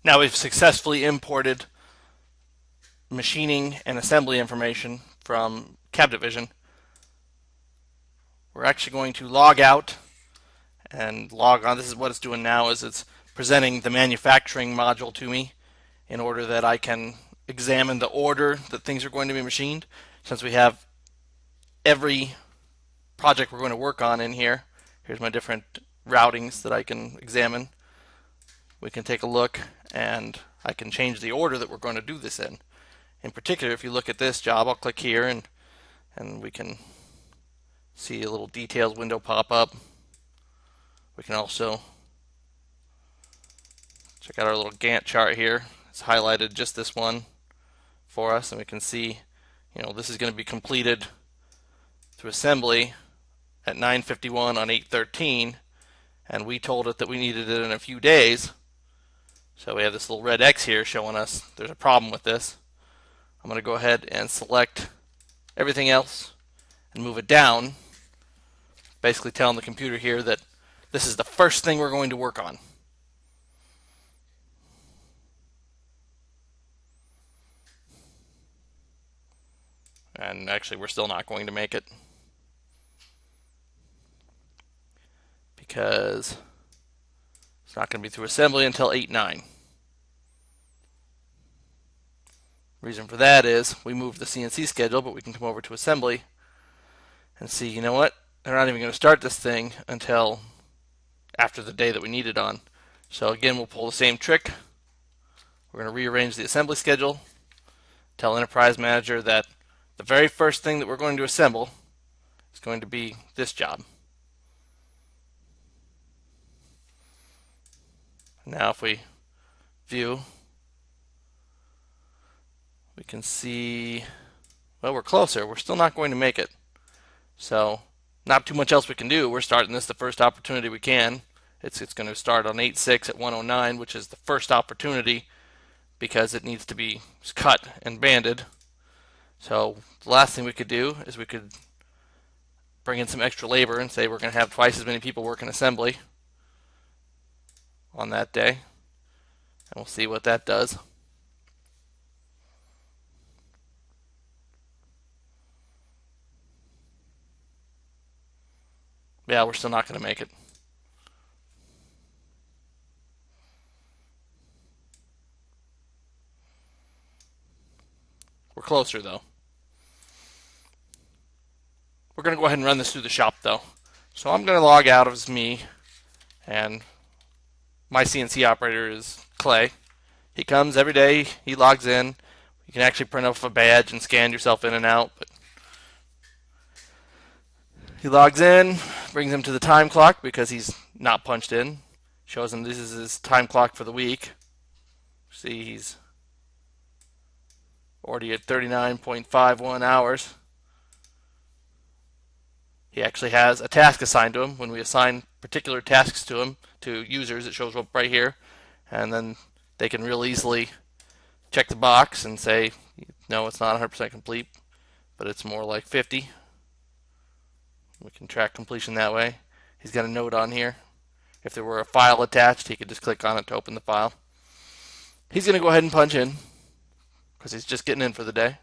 Now we've successfully imported machining and assembly information from Cabinet Vision. We're actually going to log out and log on. This is what it's doing now, is it's presenting the manufacturing module to me in order that I can examine the order that things are going to be machined. Since we have every project we're going to work on in here, here's my different routings that I can examine. We can take a look and I can change the order that we're going to do this in. In particular, if you look at this job, I'll click here and we can see a little details window pop up. We can also check out our little Gantt chart here. It's highlighted just this one for us, and we can see, this is going to be completed through assembly at 9:51 on 8:13, and we told it that we needed it in a few days. So we have this little red X here showing us there's a problem with this. I'm going to go ahead and select everything else and move it down, basically telling the computer here that this is the first thing we're going to work on. And actually, we're still not going to make it because it's not going to be through assembly until 8:09. Reason for that is we moved the CNC schedule, but we can come over to assembly and see, you know what? They're not even going to start this thing until after the day that we need it on. So again, we'll pull the same trick. We're going to rearrange the assembly schedule, tell Enterprise Manager that the very first thing that we're going to assemble is going to be this job. Now if we view, we can see, well, we're closer. We're still not going to make it. So not too much else we can do. We're starting this the first opportunity we can. It's going to start on 8/6 at 1:09, which is the first opportunity because it needs to be cut and banded. So the last thing we could do is we could bring in some extra labor and say we're going to have twice as many people working assembly on that day. And we'll see what that does. Yeah, we're still not going to make it. We're closer though. We're going to go ahead and run this through the shop though. So I'm going to log out as me, and my CNC operator is Clay. He comes every day, he logs in. You can actually print off a badge and scan yourself in and out, but he logs in, brings him to the time clock because he's not punched in. Shows him this is his time clock for the week. See, he's already at 39.51 hours. He actually has a task assigned to him. When we assign particular tasks to him, to users, it shows up right here. And then they can real easily check the box and say, no, it's not 100% complete, but it's more like 50. We can track completion that way. He's got a note on here. If there were a file attached, he could just click on it to open the file. He's going to go ahead and punch in because he's just getting in for the day.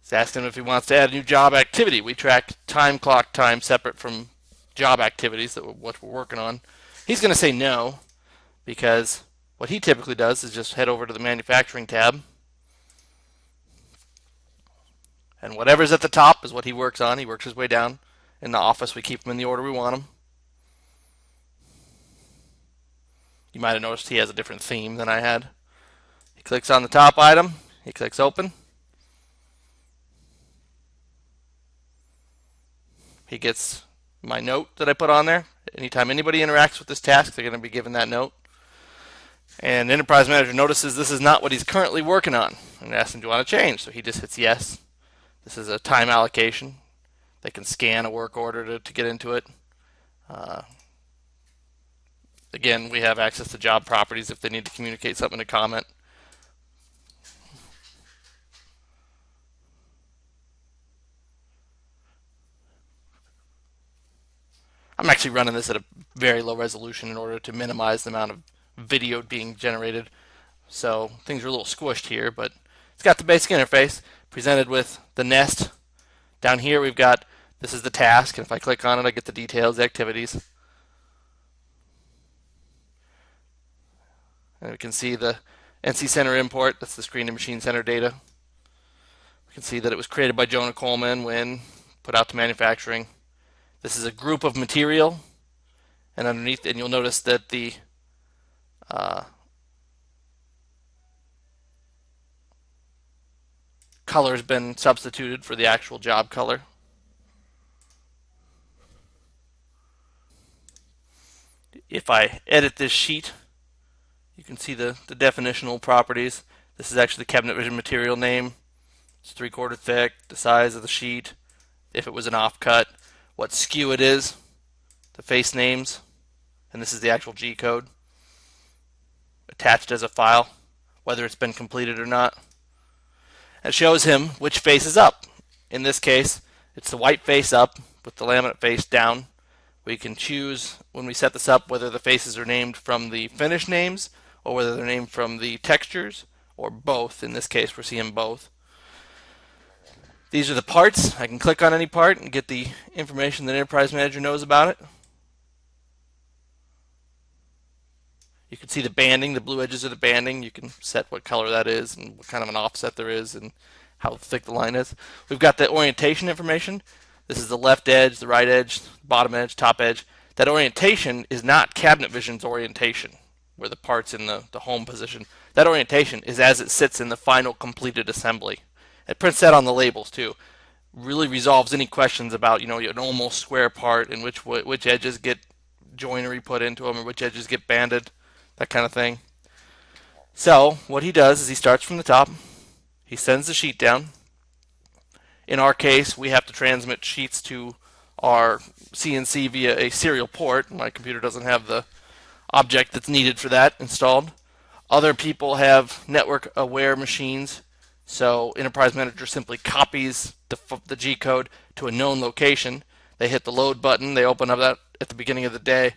It's asking him if he wants to add a new job activity. We track time clock time separate from job activities, that what we're working on. He's going to say no because what he typically does is just head over to the manufacturing tab, and whatever's at the top is what he works on. He works his way down. In the office, we keep him in the order we want him. You might have noticed he has a different theme than I had. He clicks on the top item. He clicks open. He gets my note that I put on there. Anytime anybody interacts with this task, they're going to be given that note. And Enterprise Manager notices this is not what he's currently working on and asks him, do you want to change? So he just hits yes. This is a time allocation. They can scan a work order to get into it. Again, we have access to job properties if they need to communicate something to comment. I'm actually running this at a very low resolution in order to minimize the amount of video being generated. So things are a little squished here, but it's got the basic interface presented with the nest. Down here we've got, this is the task, and if I click on it I get the details, the activities. And we can see the NC Center import, that's the screen to machine center data. We can see that it was created by Jonah Coleman when put out to manufacturing. This is a group of material, and underneath, and you'll notice that the color has been substituted for the actual job color. If I edit this sheet, you can see the definitional properties. This is actually the cabinet vision material name. It's 3/4 thick, the size of the sheet, if it was an offcut, what SKU it is, the face names, and this is the actual G code attached as a file, whether it's been completed or not. It shows him which face is up. In this case, it's the white face up with the laminate face down. We can choose when we set this up whether the faces are named from the finish names or whether they're named from the textures, or both. In this case, we're seeing both. These are the parts. I can click on any part and get the information that Enterprise Manager knows about it. You can see the banding. The blue edges are the banding. You can set what color that is and what kind of an offset there is and how thick the line is. We've got the orientation information. This is the left edge, the right edge, bottom edge, top edge. That orientation is not Cabinet Vision's orientation, where the part's in the home position. That orientation is as it sits in the final completed assembly. It prints that on the labels too. Really resolves any questions about, an almost square part and which edges get joinery put into them or which edges get banded, that kind of thing. So what he does is he starts from the top. He sends the sheet down. In our case, we have to transmit sheets to our CNC via a serial port. My computer doesn't have the object that's needed for that installed. Other people have network-aware machines, so Enterprise Manager simply copies the G code to a known location. They hit the load button, they open up that at the beginning of the day,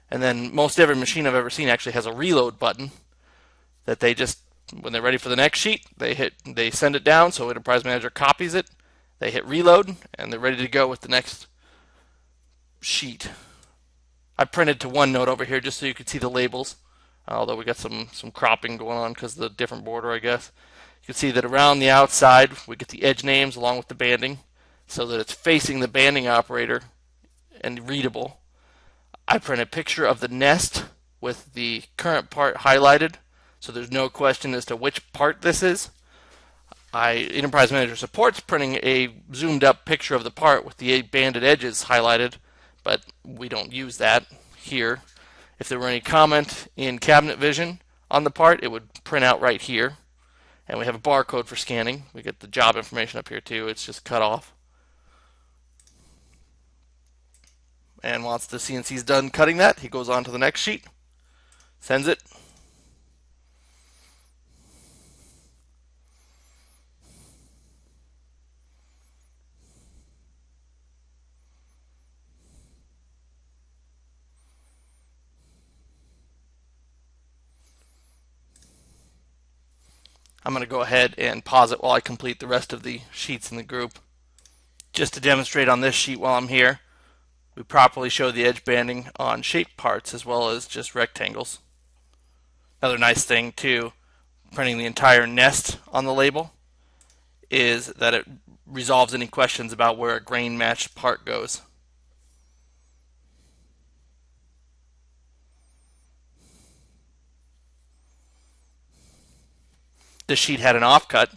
and then most every machine I've ever seen actually has a reload button that they just, when they're ready for the next sheet, they send it down, so Enterprise Manager copies it, they hit reload, and they're ready to go with the next sheet. I printed to OneNote over here just so you could see the labels, although we got some cropping going on because of the different border, I guess. You can see that around the outside we get the edge names along with the banding so that it's facing the banding operator and readable. I print a picture of the nest with the current part highlighted so there's no question as to which part this is. Enterprise Manager supports printing a zoomed up picture of the part with the banded edges highlighted, but we don't use that here. If there were any comment in Cabinet Vision on the part, it would print out right here. And we have a barcode for scanning. We get the job information up here too. It's just cut off. And once the CNC is done cutting that, he goes on to the next sheet, sends it. I'm going to go ahead and pause it while I complete the rest of the sheets in the group. Just to demonstrate on this sheet while I'm here, we properly show the edge banding on shaped parts as well as just rectangles. Another nice thing too, printing the entire nest on the label, is that it resolves any questions about where a grain matched part goes. This sheet had an offcut.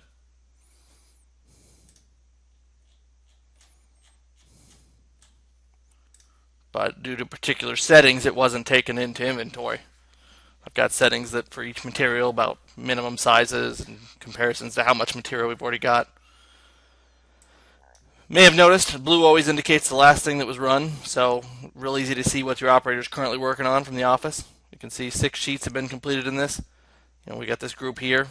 But due to particular settings, it wasn't taken into inventory. I've got settings that for each material about minimum sizes and comparisons to how much material we've already got. May have noticed blue always indicates the last thing that was run, so real easy to see what your operator is currently working on from the office. You can see 6 sheets have been completed in this. We got this group here.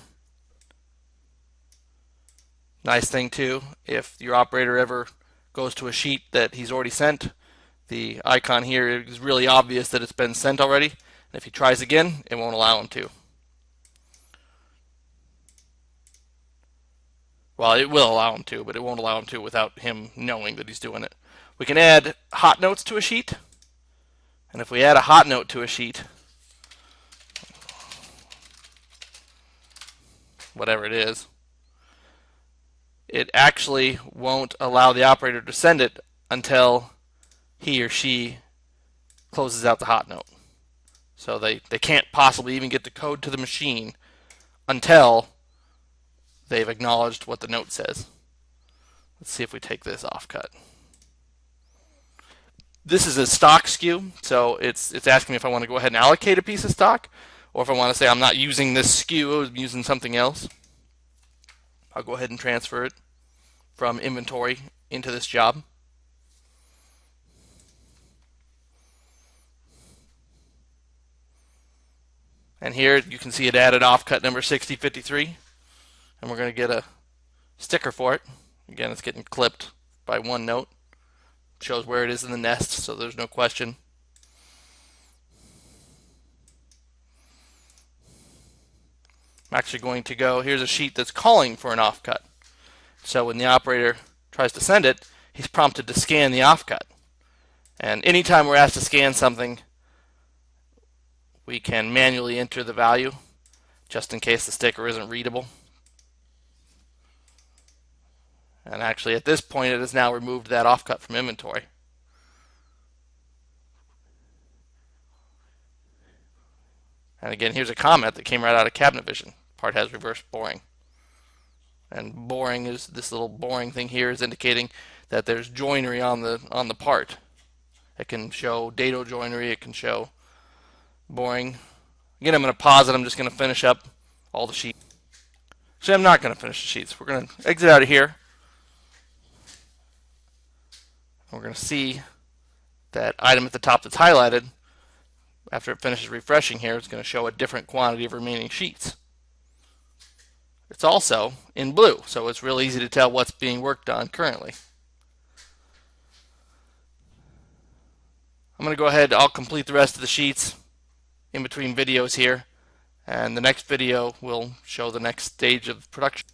Nice thing too, if your operator ever goes to a sheet that he's already sent, the icon here is really obvious that it's been sent already. If he tries again, it won't allow him to. Well, it will allow him to, but it won't allow him to without him knowing that he's doing it. We can add hot notes to a sheet. And if we add a hot note to a sheet, whatever it is, it actually won't allow the operator to send it until he or she closes out the hot note. So they can't possibly even get the code to the machine until they've acknowledged what the note says. Let's see if we take this off cut. This is a stock SKU, so it's asking me if I want to go ahead and allocate a piece of stock, or if I want to say I'm not using this SKU, I'm using something else. I'll go ahead and transfer it from inventory into this job. And here you can see it added offcut number 6053, and we're going to get a sticker for it. Again, it's getting clipped by one note. It shows where it is in the nest, so there's no question. I'm actually going to go, here's a sheet that's calling for an offcut. So when the operator tries to send it, he's prompted to scan the offcut. And anytime we're asked to scan something, we can manually enter the value just in case the sticker isn't readable. And actually at this point it has now removed that offcut from inventory. And again, here's a comment that came right out of Cabinet Vision. Part has reverse boring. And boring is this little boring thing here is indicating that there's joinery on the part. It can show dado joinery, it can show boring. Again, I'm going to pause it. I'm just going to finish up all the sheets. Actually, I'm not going to finish the sheets. We're going to exit out of here. We're going to see that item at the top that's highlighted. After it finishes refreshing here, it's going to show a different quantity of remaining sheets. It's also in blue, so it's real easy to tell what's being worked on currently. I'm going to go ahead, I'll complete the rest of the sheets in between videos here, and the next video will show the next stage of production.